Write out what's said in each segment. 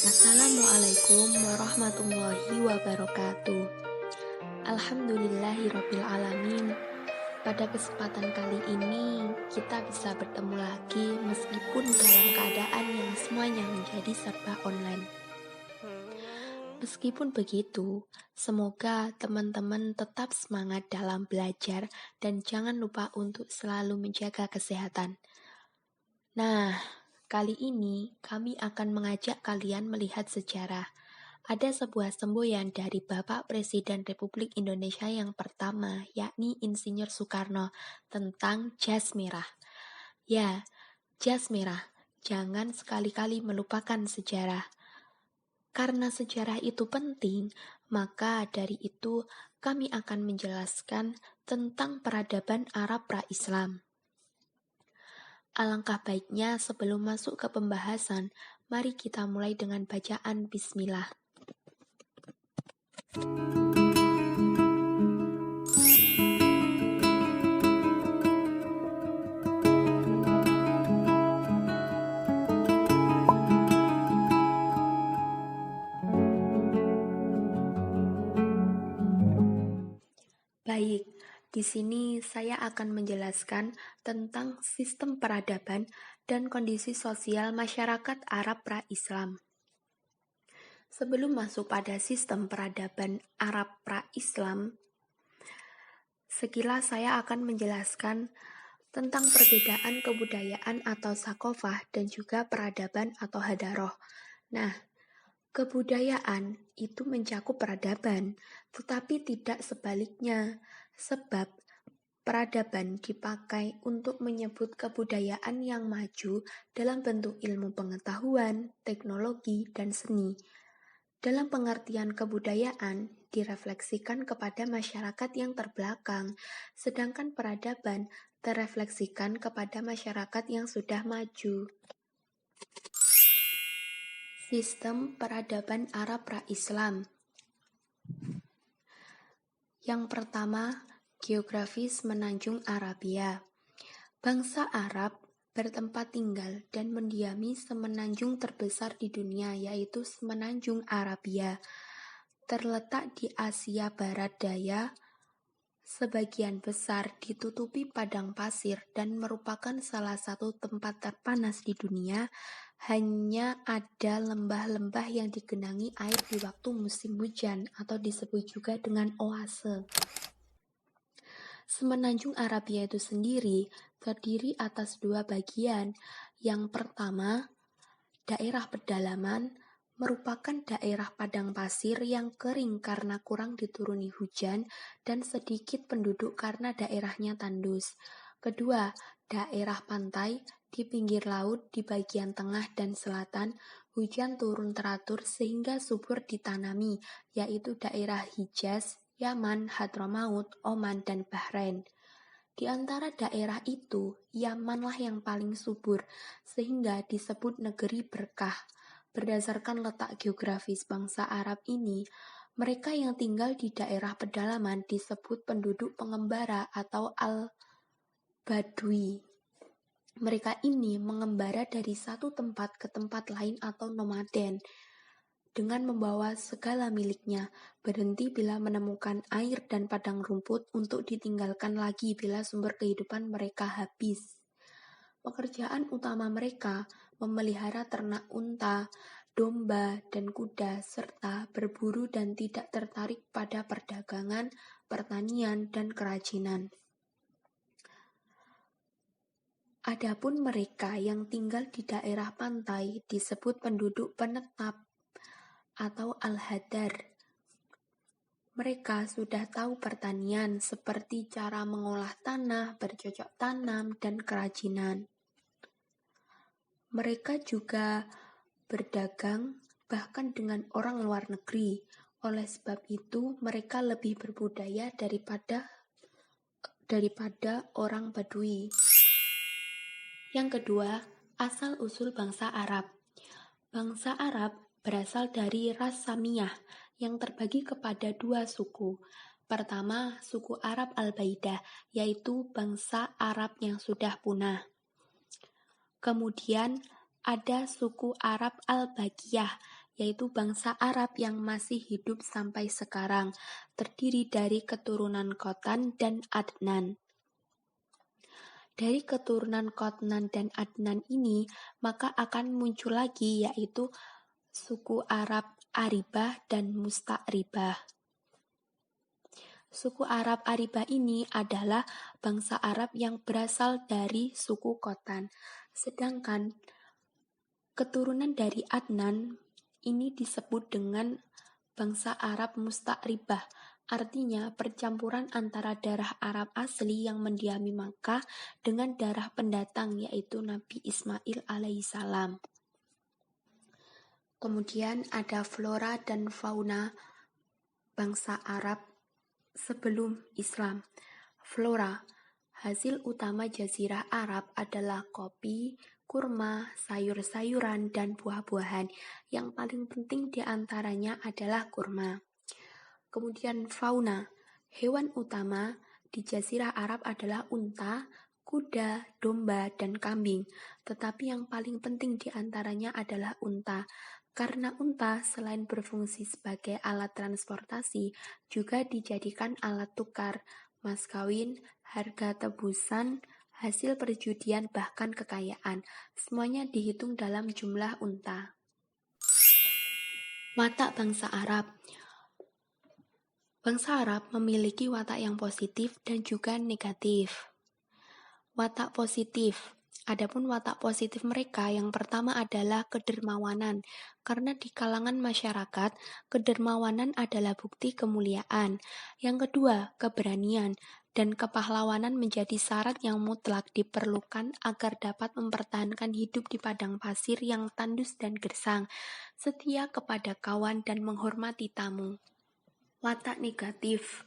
Assalamualaikum warahmatullahi wabarakatuh. Alhamdulillahirabbil alamin. Pada kesempatan kali ini kita bisa bertemu lagi meskipun dalam keadaan yang semuanya menjadi serba online. Meskipun begitu, semoga teman-teman tetap semangat dalam belajar dan jangan lupa untuk selalu menjaga kesehatan. Nah, kali ini kami akan mengajak kalian melihat sejarah. Ada sebuah semboyan dari Bapak Presiden Republik Indonesia yang pertama, yakni Insinyur Soekarno, tentang jas merah. Ya, jas merah. Jangan sekali-kali melupakan sejarah. Karena sejarah itu penting, maka dari itu kami akan menjelaskan tentang peradaban Arab pra-Islam. Alangkah baiknya sebelum masuk ke pembahasan, mari kita mulai dengan bacaan Bismillah. Baik, di sini saya akan menjelaskan tentang sistem peradaban dan kondisi sosial masyarakat Arab pra-Islam. Sebelum masuk pada sistem peradaban Arab pra-Islam, sekilas saya akan menjelaskan tentang perbedaan kebudayaan atau sakofah dan juga peradaban atau hadaroh. Nah, kebudayaan itu mencakup peradaban, tetapi tidak sebaliknya, sebab peradaban dipakai untuk menyebut kebudayaan yang maju dalam bentuk ilmu pengetahuan, teknologi, dan seni. Dalam pengertian kebudayaan, direfleksikan kepada masyarakat yang terbelakang, sedangkan peradaban terefleksikan kepada masyarakat yang sudah maju. Sistem peradaban Arab pra-Islam. Yang pertama, geografis menanjung Arabia. Bangsa Arab bertempat tinggal dan mendiami semenanjung terbesar di dunia, yaitu semenanjung Arabia. Terletak di Asia Barat Daya, sebagian besar ditutupi padang pasir dan merupakan salah satu tempat terpanas di dunia. Hanya ada lembah-lembah yang digenangi air di waktu musim hujan atau disebut juga dengan oase. Semenanjung Arabia itu sendiri terdiri atas dua bagian. Yang pertama, daerah pedalaman merupakan daerah padang pasir yang kering karena kurang dituruni hujan dan sedikit penduduk karena daerahnya tandus. Kedua, daerah pantai di pinggir laut di bagian tengah dan selatan hujan turun teratur sehingga subur ditanami, yaitu daerah Hijaz, Yaman, Hadramaut, Oman, dan Bahrain. Di antara daerah itu, Yamanlah yang paling subur, sehingga disebut negeri berkah. Berdasarkan letak geografis bangsa Arab ini, mereka yang tinggal di daerah pedalaman disebut penduduk pengembara atau al-Badwi. Mereka ini mengembara dari satu tempat ke tempat lain atau nomaden, dengan membawa segala miliknya, berhenti bila menemukan air dan padang rumput untuk ditinggalkan lagi bila sumber kehidupan mereka habis. Pekerjaan utama mereka memelihara ternak unta, domba, dan kuda, serta berburu dan tidak tertarik pada perdagangan, pertanian, dan kerajinan. Adapun mereka yang tinggal di daerah pantai disebut penduduk penetap atau al-hadar. Mereka sudah tahu pertanian seperti cara mengolah tanah, bercocok tanam, dan kerajinan. Mereka juga berdagang bahkan dengan orang luar negeri. Oleh sebab itu, mereka lebih berbudaya daripada orang Badui. Yang kedua, asal-usul bangsa Arab. Bangsa Arab berasal dari ras Samiyah yang terbagi kepada dua suku. Pertama, suku Arab Al-Baidah, yaitu bangsa Arab yang sudah punah. Kemudian, ada suku Arab Al-Baqiyah, yaitu bangsa Arab yang masih hidup sampai sekarang, terdiri dari keturunan Qotan dan Adnan. Dari keturunan Qotnan dan Adnan ini, maka akan muncul lagi yaitu suku Arab Aribah dan Musta'ribah. Suku Arab Aribah ini adalah bangsa Arab yang berasal dari suku Qotan. Sedangkan keturunan dari Adnan ini disebut dengan bangsa Arab Musta'ribah. Artinya percampuran antara darah Arab asli yang mendiami Makkah dengan darah pendatang yaitu Nabi Ismail alaihissalam. Kemudian ada flora dan fauna bangsa Arab sebelum Islam. Flora, hasil utama jazirah Arab adalah kopi, kurma, sayur-sayuran, dan buah-buahan. Yang paling penting di antaranya adalah kurma. Kemudian fauna, hewan utama di jazirah Arab adalah unta, kuda, domba, dan kambing. Tetapi yang paling penting di antaranya adalah unta. Karena unta selain berfungsi sebagai alat transportasi, juga dijadikan alat tukar, mas kawin, harga tebusan, hasil perjudian, bahkan kekayaan. Semuanya dihitung dalam jumlah unta. Watak bangsa Arab. Bangsa Arab memiliki watak yang positif dan juga negatif. Watak positif. Adapun watak positif mereka yang pertama adalah kedermawanan. Karena di kalangan masyarakat, kedermawanan adalah bukti kemuliaan. Yang kedua, keberanian. Dan kepahlawanan menjadi syarat yang mutlak diperlukan agar dapat mempertahankan hidup di padang pasir yang tandus dan gersang, setia kepada kawan dan menghormati tamu. Watak negatif.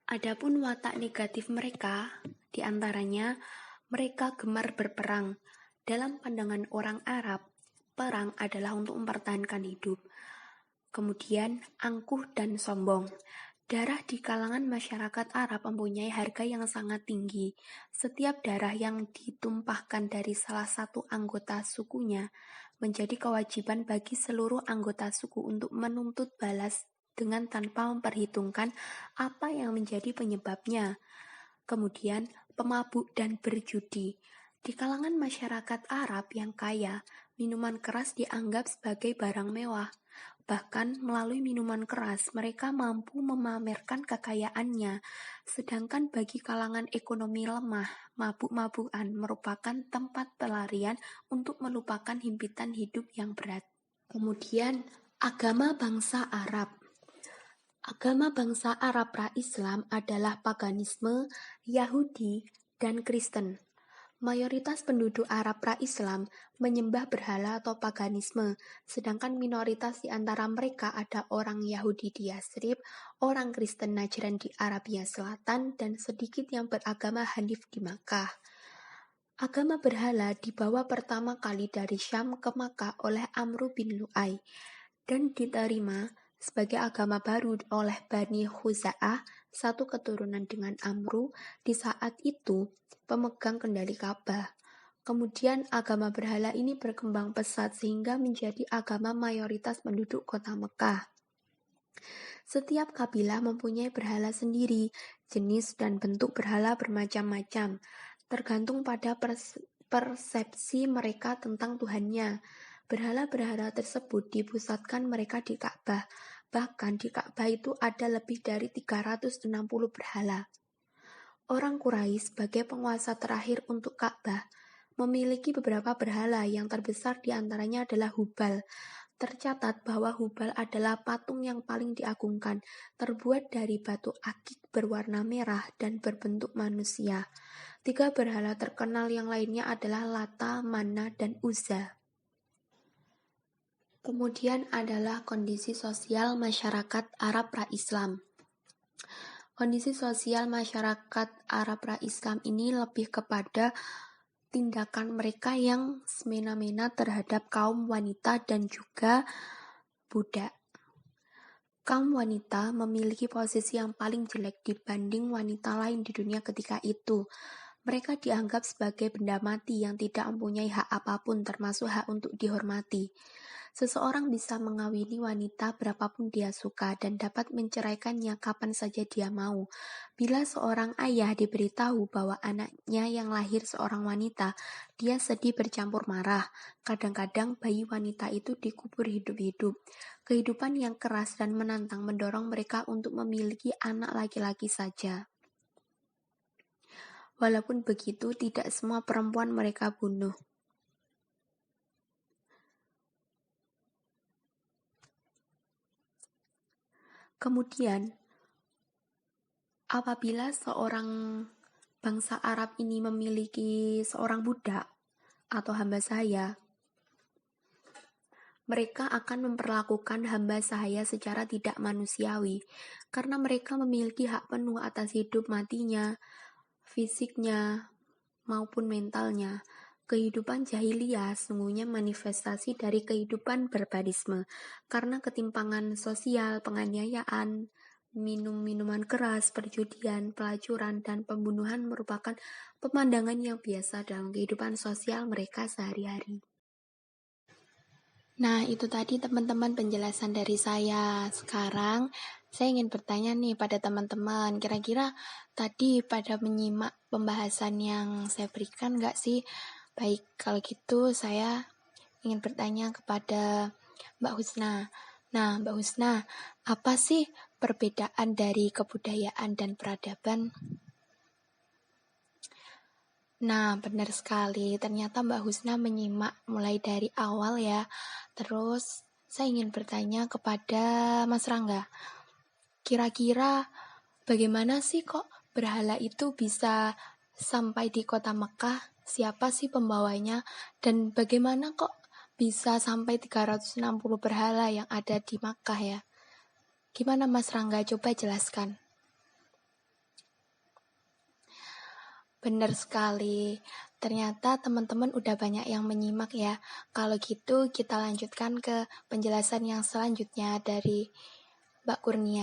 Adapun watak negatif mereka, diantaranya mereka gemar berperang. Dalam pandangan orang Arab, perang adalah untuk mempertahankan hidup. Kemudian angkuh dan sombong. Darah di kalangan masyarakat Arab mempunyai harga yang sangat tinggi. Setiap darah yang ditumpahkan dari salah satu anggota sukunya menjadi kewajiban bagi seluruh anggota suku untuk menuntut balas dengan tanpa memperhitungkan apa yang menjadi penyebabnya. Kemudian, pemabuk dan berjudi. Di kalangan masyarakat Arab yang kaya, minuman keras dianggap sebagai barang mewah. Bahkan melalui minuman keras, mereka mampu memamerkan kekayaannya. Sedangkan bagi kalangan ekonomi lemah, mabuk-mabukan merupakan tempat pelarian untuk melupakan himpitan hidup yang berat. Kemudian, agama bangsa Arab. Agama bangsa Arab pra-Islam adalah paganisme, Yahudi, dan Kristen. Mayoritas penduduk Arab pra-Islam menyembah berhala atau paganisme, sedangkan minoritas di antara mereka ada orang Yahudi di Yasrib, orang Kristen Najran di Arabia Selatan, dan sedikit yang beragama Hanif di Makkah. Agama berhala dibawa pertama kali dari Syam ke Makkah oleh Amru bin Lu'ay, dan diterima sebagai agama baru oleh Bani Khuza'ah, satu keturunan dengan Amru, di saat itu pemegang kendali Ka'bah. Kemudian agama berhala ini berkembang pesat sehingga menjadi agama mayoritas penduduk kota Mekah. Setiap kabilah mempunyai berhala sendiri, jenis dan bentuk berhala bermacam-macam, tergantung pada persepsi mereka tentang Tuhannya. Berhala-berhala tersebut dipusatkan mereka di Ka'bah. Bahkan di Ka'bah itu ada lebih dari 360 berhala. Orang Quraisy sebagai penguasa terakhir untuk Ka'bah memiliki beberapa berhala, yang terbesar di antaranya adalah Hubal. Tercatat bahwa Hubal adalah patung yang paling diagungkan, terbuat dari batu akik berwarna merah dan berbentuk manusia. 3 berhala terkenal yang lainnya adalah Lata, Manna, dan Uzza. Kemudian adalah kondisi sosial masyarakat Arab pra-Islam. Kondisi sosial masyarakat Arab pra-Islam ini lebih kepada tindakan mereka yang semena-mena terhadap kaum wanita dan juga budak. Kaum wanita memiliki posisi yang paling jelek dibanding wanita lain di dunia ketika itu. Mereka dianggap sebagai benda mati yang tidak mempunyai hak apapun, termasuk hak untuk dihormati. Seseorang bisa mengawini wanita berapapun dia suka dan dapat menceraikannya kapan saja dia mau. Bila seorang ayah diberitahu bahwa anaknya yang lahir seorang wanita, dia sedih bercampur marah. Kadang-kadang bayi wanita itu dikubur hidup-hidup. Kehidupan yang keras dan menantang mendorong mereka untuk memiliki anak laki-laki saja. Walaupun begitu, tidak semua perempuan mereka bunuh. Kemudian, apabila seorang bangsa Arab ini memiliki seorang budak atau hamba sahaya, mereka akan memperlakukan hamba sahaya secara tidak manusiawi, karena mereka memiliki hak penuh atas hidup matinya, fisiknya, maupun mentalnya. Kehidupan jahiliyah sungguhnya manifestasi dari kehidupan barbarisme, karena ketimpangan sosial, penganiayaan, minuman keras, perjudian, pelacuran, dan pembunuhan merupakan pemandangan yang biasa dalam kehidupan sosial mereka sehari-hari. Nah, itu tadi teman-teman penjelasan dari saya. Sekarang saya ingin bertanya nih pada teman-teman, kira-kira tadi pada menyimak pembahasan yang saya berikan nggak sih? Baik, kalau gitu saya ingin bertanya kepada Mbak Husna. Nah, Mbak Husna, apa sih perbedaan dari kebudayaan dan peradaban? Nah, benar sekali. Ternyata Mbak Husna menyimak mulai dari awal ya. Terus, saya ingin bertanya kepada Mas Rangga. Kira-kira bagaimana sih kok berhala itu bisa sampai di kota Mekah? Siapa sih pembawanya? Dan bagaimana kok bisa sampai 360 berhala yang ada di Makkah ya? Gimana Mas Rangga? Coba jelaskan. Benar sekali. Ternyata teman-teman udah banyak yang menyimak ya. Kalau gitu kita lanjutkan ke penjelasan yang selanjutnya dari Mbak Kurnia.